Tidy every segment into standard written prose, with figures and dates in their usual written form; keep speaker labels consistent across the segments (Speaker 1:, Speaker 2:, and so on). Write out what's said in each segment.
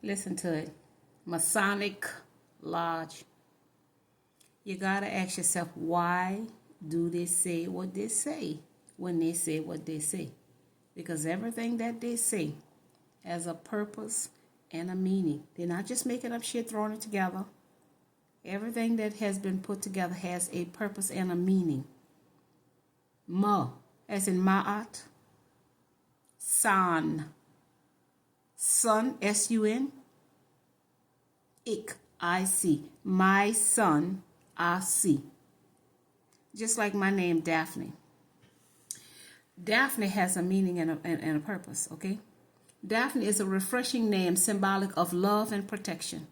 Speaker 1: Listen to it. Masonic Lodge. You gotta ask yourself, why do they say what they say when they say what they say? Because everything that they say has a purpose and a meaning. They're not just making up shit, throwing it together. Everything that has been put together has a purpose and a meaning. Ma, as in Ma'at. San, son, S-U-N. Ik, I-C. My son, I-C. Just like my name, Daphne. Daphne has a meaning and a purpose, okay? Daphne is a refreshing name symbolic of love and protection.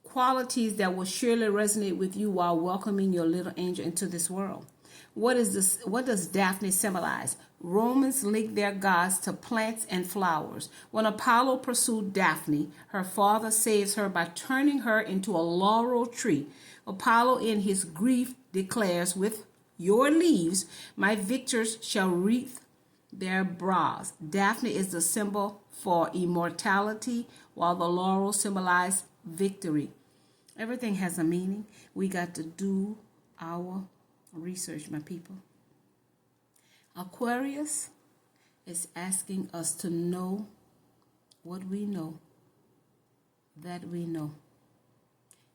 Speaker 1: Qualities that will surely resonate with you while welcoming your little angel into this world. What does Daphne symbolize? Romans link their gods to plants and flowers. When Apollo pursued Daphne, her father saves her by turning her into a laurel tree. Apollo, in his grief, declares, "With your leaves, my victors shall wreath their brows." Daphne is the symbol for immortality, while the laurel symbolizes victory. Everything has a meaning. We got to do our research, my people. Aquarius is asking us to know what we know, that we know.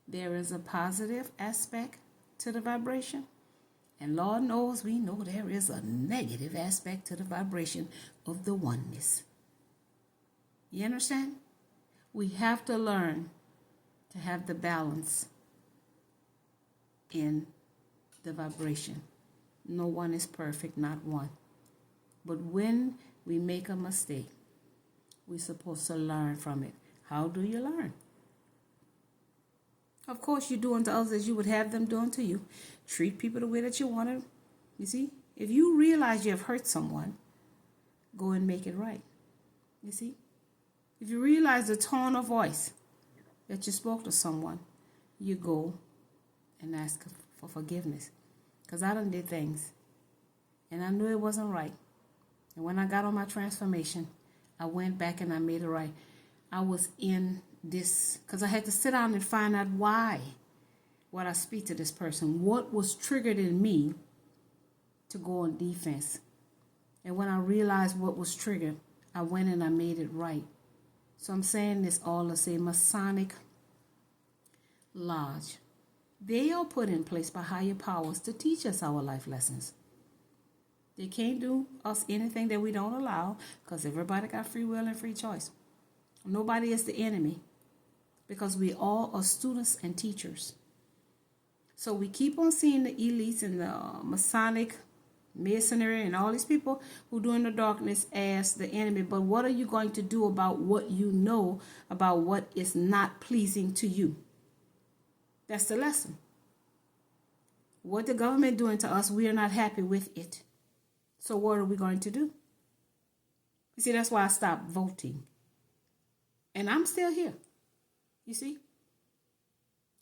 Speaker 1: There is a positive aspect to the vibration, and Lord knows we know there is a negative aspect to the vibration of the oneness. You understand? We have to learn to have the balance in the vibration. No one is perfect, not one. But when we make a mistake, we're supposed to learn from it. How do you learn? Of course, you do unto others as you would have them do unto you. Treat people the way that you want to. You see? If you realize you have hurt someone, go and make it right. You see? If you realize the tone of voice that you spoke to someone, you go and ask for forgiveness. Because I done did things, and I knew it wasn't right. And when I got on my transformation, I went back and I made it right. I was in this, because I had to sit down and find out why would I speak to this person. What was triggered in me to go on defense? And when I realized what was triggered, I went and I made it right. So I'm saying this all to say Masonic Lodge. They are put in place by higher powers to teach us our life lessons. They can't do us anything that we don't allow, because everybody got free will and free choice. Nobody is the enemy, because we all are students and teachers. So we keep on seeing the elites and the Masonic, Masonry, and all these people who do in the darkness as the enemy. But what are you going to do about what you know about what is not pleasing to you? That's the lesson. What the government doing to us, we are not happy with it. So what are we going to do? You see, that's why I stopped voting. And I'm still here. You see?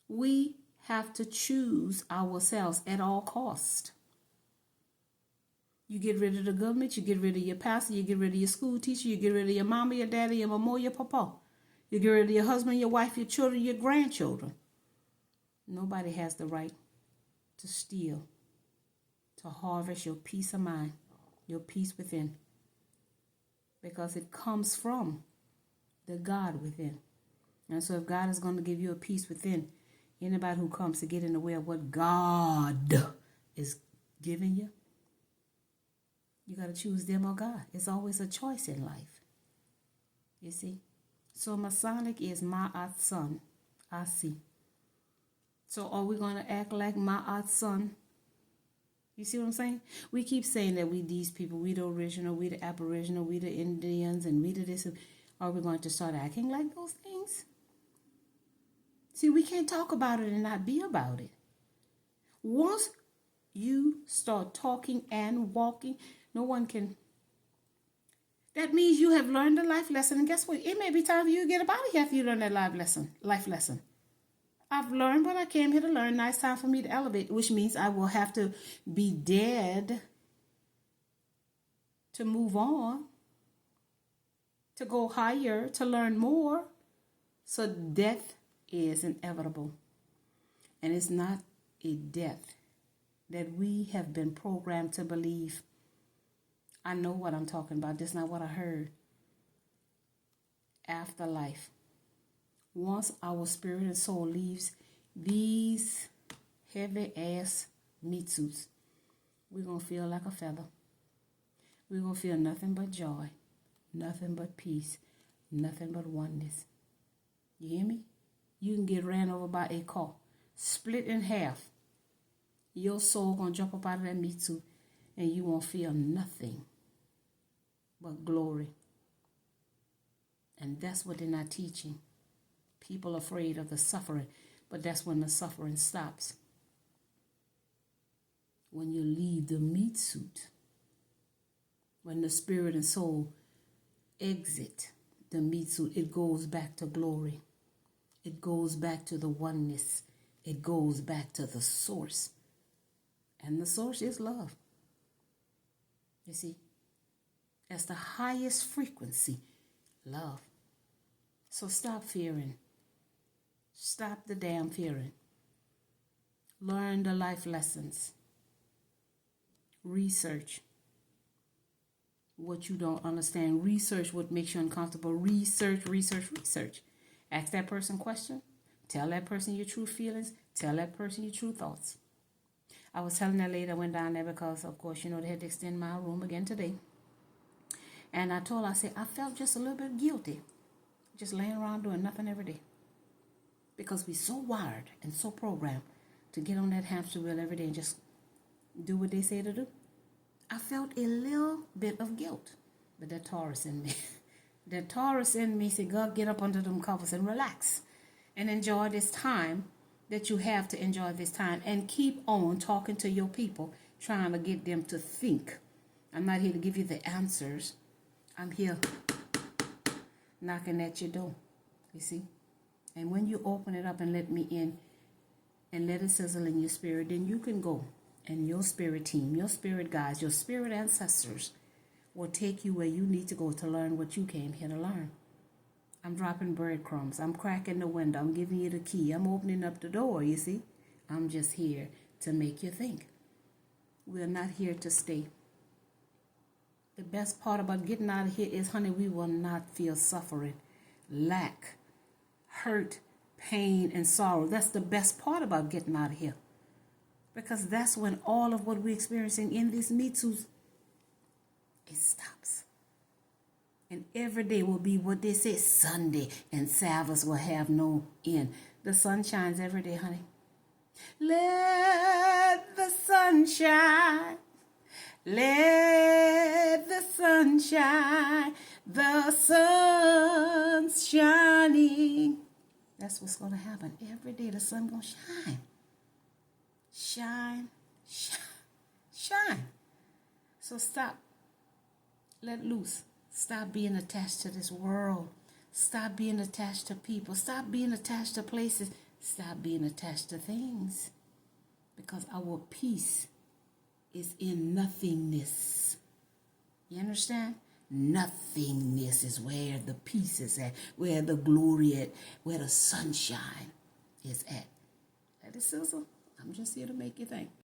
Speaker 1: We have to choose ourselves at all cost. You get rid of the government, you get rid of your pastor, you get rid of your school teacher, you get rid of your mama, your daddy, your mama, your papa. You get rid of your husband, your wife, your children, your grandchildren. Nobody has the right to steal, to harvest your peace of mind, your peace within, because it comes from the God within. And so if God is going to give you a peace within, anybody who comes to get in the way of what God is giving you, you got to choose them or God. It's always a choice in life. You see? So Masonic is Ma'at son, I-C. So are we going to act like Ma'at son? You see what I'm saying? We keep saying that we these people, we the original, we the aboriginal, we the Indians, and we the this. Are we going to start acting like those things? See, we can't talk about it and not be about it. Once you start talking and walking, no one can. That means you have learned a life lesson. And guess what? It may be time for you to get up out of here after you learn that life lesson. I've learned what I came here to learn. Now it's time for me to elevate, which means I will have to be dead to move on. to go higher, to learn more. So death is inevitable. And it's not a death that we have been programmed to believe. I know what I'm talking about. That's not what I heard. Afterlife. Once our spirit and soul leaves these heavy ass meat suits, we're going to feel like a feather. We're going to feel nothing but joy, nothing but peace, nothing but oneness. You hear me? You can get ran over by a car, split in half. Your soul going to jump up out of that meat suit and you won't feel nothing but glory. And that's what they're not teaching. People are afraid of the suffering, but that's when the suffering stops. When you leave the meat suit, when the spirit and soul exit the meat suit, it goes back to glory. It goes back to the oneness. It goes back to the source. And the source is love. You see, that's the highest frequency, love. So stop fearing. Stop the damn fearing. Learn the life lessons. Research what you don't understand. Research what makes you uncomfortable. Research. Ask that person question. Tell that person your true feelings. Tell that person your true thoughts. I was telling that lady I went down there because, of course, they had to extend my room again today. And I told her, I said, I felt just a little bit guilty. Just laying around doing nothing every day. Because we're so wired and so programmed to get on that hamster wheel every day and just do what they say to do. I felt a little bit of guilt. But that Taurus in me. That Taurus in me said, God, get up under them covers and relax. And enjoy this time that you have to enjoy this time. And keep on talking to your people, trying to get them to think. I'm not here to give you the answers. I'm here knocking at your door. You see? And when you open it up and let me in and let it sizzle in your spirit, then you can go. And your spirit team, your spirit guides, your spirit ancestors will take you where you need to go to learn what you came here to learn. I'm dropping breadcrumbs. I'm cracking the window. I'm giving you the key. I'm opening up the door, you see. I'm just here to make you think. We're not here to stay. The best part about getting out of here is, honey, we will not feel suffering, lack, hurt, pain, and sorrow. That's the best part about getting out of here. Because that's when all of what we're experiencing in these meat suits, it stops. And every day will be what they say, Sunday, and Sabbath will have no end. The sun shines every day, honey. Let the sun shine. Let the sun shine. The sun's shining. That's what's going to happen. Every day the sun going to shine. Shine, shine, shine. So stop. Let loose. Stop being attached to this world. Stop being attached to people. Stop being attached to places. Stop being attached to things. Because our peace is in nothingness. You understand? Nothingness is where the peace is at, where the glory at, where the sunshine is at. Let it sizzle. I'm just here to make you think.